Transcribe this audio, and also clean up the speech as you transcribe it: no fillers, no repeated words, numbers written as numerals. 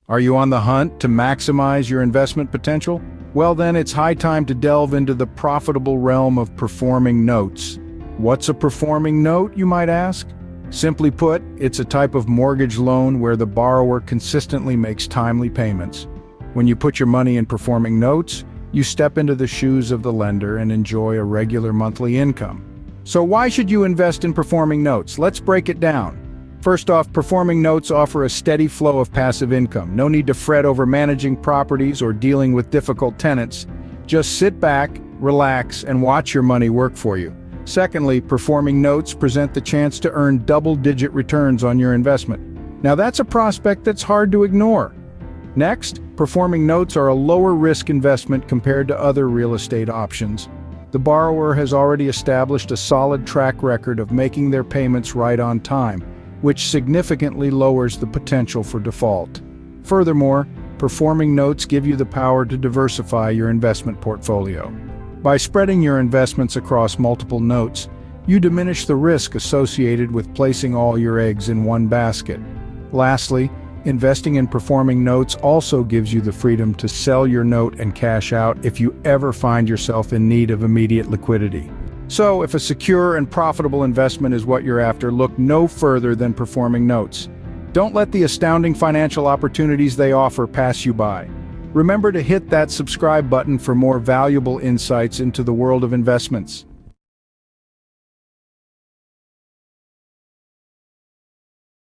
Are you on the hunt to maximize your investment potential? Well then, it's high time to delve into the profitable realm of performing notes. What's a performing note, you might ask? Simply put, it's a type of mortgage loan where the borrower consistently makes timely payments. When you put your money in performing notes, you step into the shoes of the lender and enjoy a regular monthly income. So why should you invest in performing notes? Let's break it down. First off, performing notes offer a steady flow of passive income. No need to fret over managing properties or dealing with difficult tenants. Just sit back, relax, and watch your money work for you. Secondly, performing notes present the chance to earn double-digit returns on your investment. Now that's a prospect that's hard to ignore. Next, performing notes are a lower-risk investment compared to other real estate options. The borrower has already established a solid track record of making their payments right on time, which significantly lowers the potential for default. Furthermore, performing notes give you the power to diversify your investment portfolio. By spreading your investments across multiple notes, you diminish the risk associated with placing all your eggs in one basket. Lastly, investing in performing notes also gives you the freedom to sell your note and cash out if you ever find yourself in need of immediate liquidity. So, if a secure and profitable investment is what you're after, look no further than performing notes. Don't let the astounding financial opportunities they offer pass you by. Remember to hit that subscribe button for more valuable insights into the world of investments.